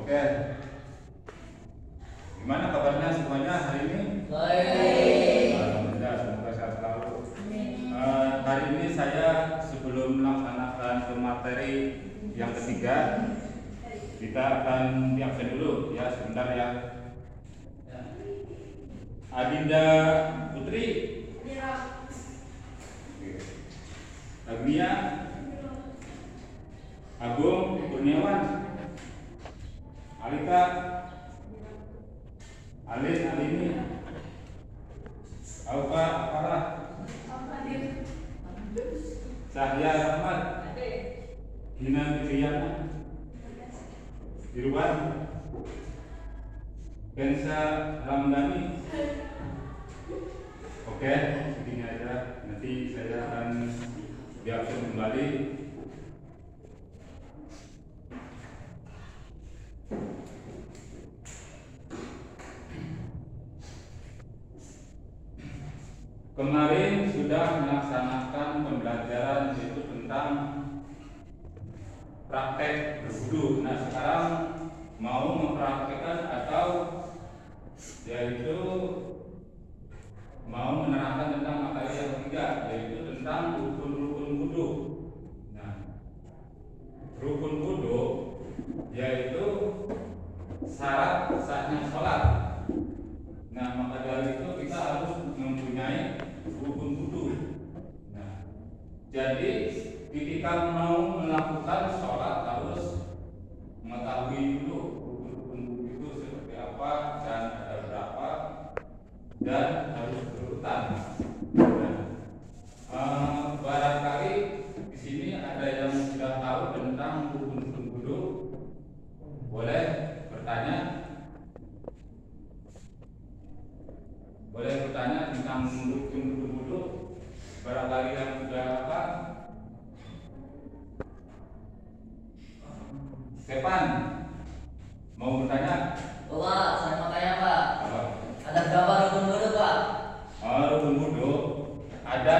Oke. Gimana kabarnya semuanya hari ini? Baik. Alhamdulillah, semoga sehat selalu. Hari ini saya sebelum melaksanakan ke materi yang ketiga, kita akan diabsen dulu ya sebentar ya. Adinda Putri, Agnia, Agung Kurniawan, Alika, Alini, Aufa, Farah, Sahya Rahmat, Hina Fitriana, Irwan, Kensa Ramdhani. Oke, segini aja. Nanti saya akan diabsen kembali. Kemarin sudah melaksanakan pembelajaran yaitu tentang praktek berwudu. Nah, sekarang mau mempraktekkan atau yaitu mau menerangkan tentang materi yang ketiga, yaitu tentang rukun-rukun wudu. Nah, rukun wudu yaitu syarat sahnya sholat. Nah, maka dari itu kita harus mempunyai rukun wudu. Nah, jadi ketika mau melakukan sholat harus mengetahui dulu rukun wudu itu seperti apa dan ada berapa dan harus berurutan. Nah, barangkali di sini ada yang sudah tahu tentang rukun wudu, boleh bertanya. Boleh bertanya tentang rukun wudu. Barangkali yang sudah apa? Stefan mau bertanya? Pak, saya mau tanya Pak. Apa? Ada berapa rukun wudu Pak? Rukun wudu ada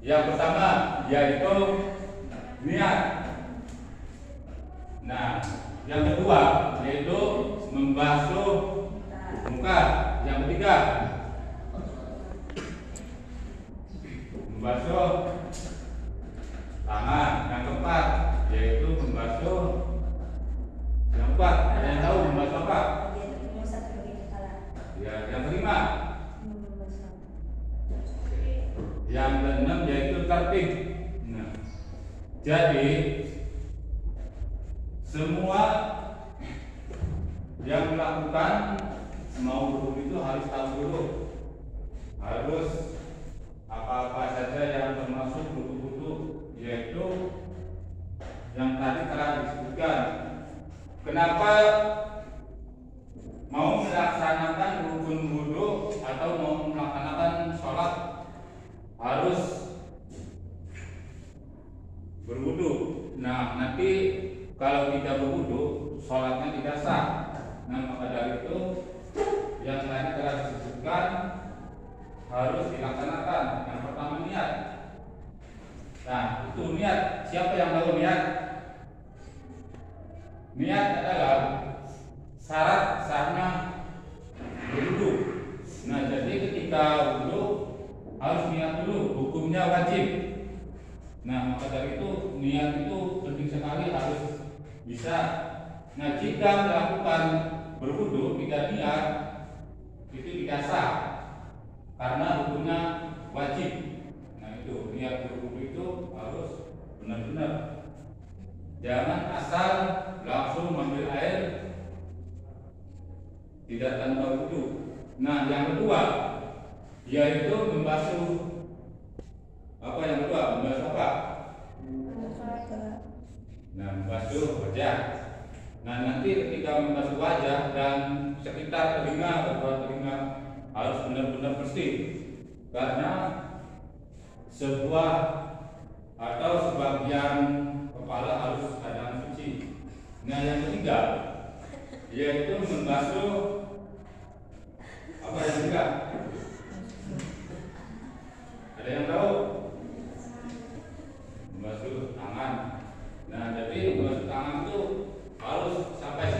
6. Yang pertama yaitu niat. Nah, yang kedua yaitu membasuh muka. Yang ketiga membasuh tangan. Yang keempat yaitu membasuh. Yang keempat, ada yang tahu membasuh apa? Ya, yang kelima. Yang keenam yaitu tertib. Nah, jadi semua yang melakukan mau wudu itu harus tahu dulu, harus apa-apa saja yang termasuk wudu, yaitu yang tadi telah disebutkan. Kenapa mau melaksanakan rukun wudu atau mau melaksanakan sholat harus berwudu? Nah, nanti kalau tidak berwudu sholatnya tidak sah. Nah, maka dari itu yang tadi telah disebutkan harus dilaksanakan. Yang pertama niat. Nah, itu niat. Siapa yang tahu niat? Niat adalah syarat sahnya berwudu. Nah, jadi ketika wudu harus niat dulu, hukumnya wajib. Nah, maka dari itu niat itu penting sekali, harus bisa. Nah, jika melakukan berwudu tidak niat itu tidak sah karena hukumnya wajib. Nah, itu niat berwudu itu harus benar-benar. Jangan asal langsung mengambil air tidak tanpa wudu. Nah, yang kedua yaitu membasuh apa? Yang kedua membasuh apa? Nah, membasuh wajah. Nah, nanti ketika membasuh wajah dan sekitar telinga, bawah telinga harus benar-benar bersih, karena sebuah atau sebagian kepala harus keadaan suci. Nah, yang ketiga yaitu membasuh apa? Yang ketiga ada yang tahu? Membasuh tangan. Nah, jadi membasuh tangan itu harus sampai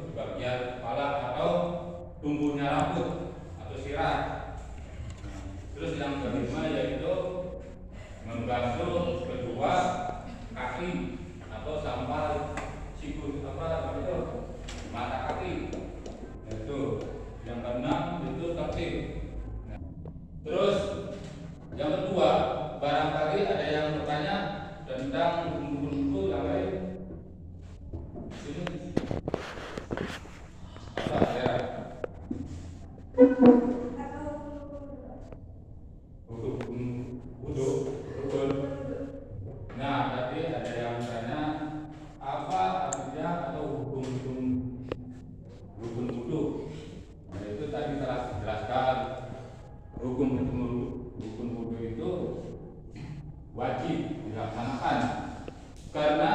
di bagian kepala atau tumbuhnya rambut atau sirah. Terus yang kelima yaitu membasuh kedua kaki atau sampai siku itu mata kaki. Itu yang keenam itu tertib. Nah, terus yang kedua, barangkali ada yang bertanya tentang buku-buku yang lain. Sini. Apa ya? Buku wudu, rukun. Nah, tadi ada yang bertanya apa artinya atau hukum-hukum rukun wudu. Nah, itu tadi telah dijelaskan. Rukun wudu itu wajib dilaksanakan karena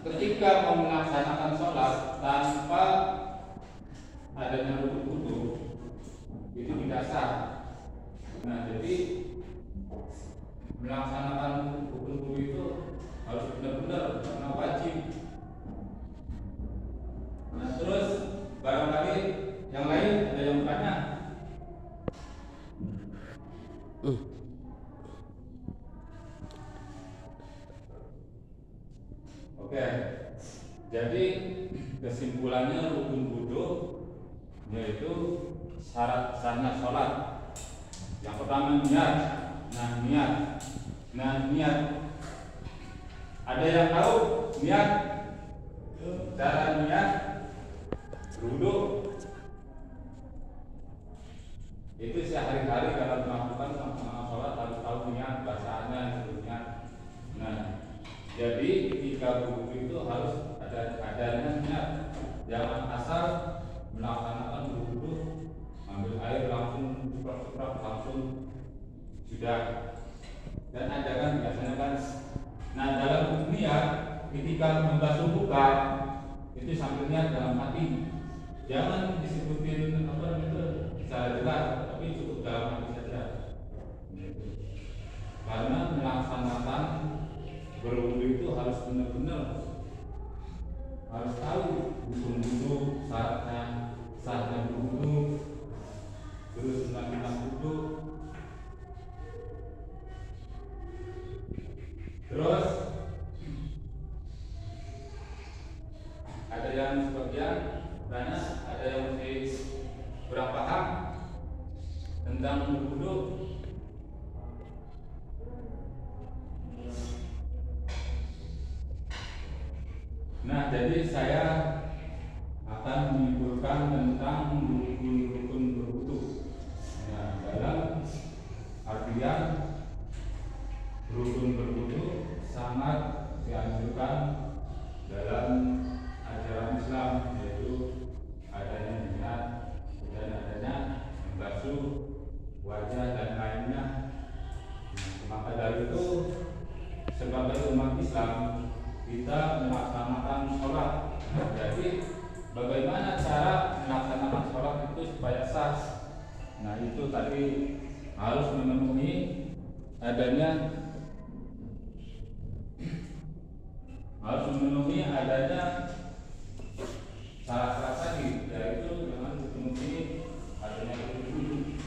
ketika mau melaksanakan sholat tanpa adanya rukun wudu itu tidak sah. Nah, jadi melaksanakan rukun wudu itu harus benar-benar karena wajib. Nah, terus barangkali yang lain ada yang bertanya. Oke, jadi kesimpulannya rukun wudu yaitu syarat sahnya sholat. Yang pertama niat. Niat. Ada yang tahu niat? Cara niat berwudu itu sehari-hari kalau melakukan sholat harus tahu niat, bacaannya niat. Nah, jadi ketika berwudu itu harus adanya niat. Jangan asal melaksanakan wudu ambil air langsung cepat langsung sudah. Dan ada kan biasanya kan. Nah, dalam niat ketika membasuh muka itu sambil niat dalam hati. Jangan disebutin secara jelas, tapi cukup dalam hati saja. Karena melaksanakan berwudu itu harus benar-benar harus tahu hukum wudu, sahnya berwudu, terus sunat wudu. Terus ada yang sebagian tanya, ada yang masih kurang paham tentang wudu. Nah, jadi saya akan menyimpulkan tentang rukun berwudu. Nah, dalam artian rukun berwudu sangat dianjurkan dalam ajaran Islam, yaitu adanya niat dan adanya membasuh wajah dan lainnya. Maka dari itu sebagai umat Islam kita melaksanakan sholat. Jadi bagaimana cara melaksanakan sholat itu supaya sah? Nah, itu tadi harus memenuhi adanya syarat-syarat tadi, yaitu dengan memenuhi adanya rukun wudu.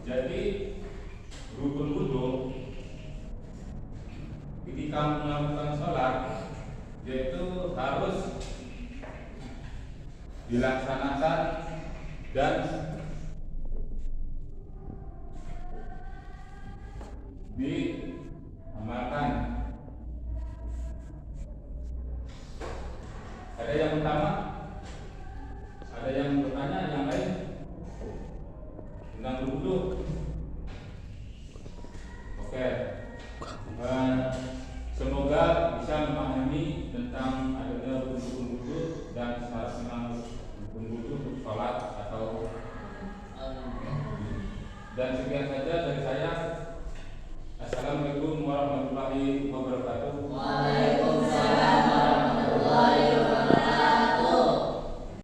Jadi rukun wudu ketika melakukan sholat yaitu harus dilaksanakan dan diamalkan. Ada yang utama? Ada yang bertanya yang lain tentang wudu? Oke. Semoga bisa memahami tentang adanya rukun wudu dan syarat rukun wudu untuk sholat atau. Dan sekian saja dari saya.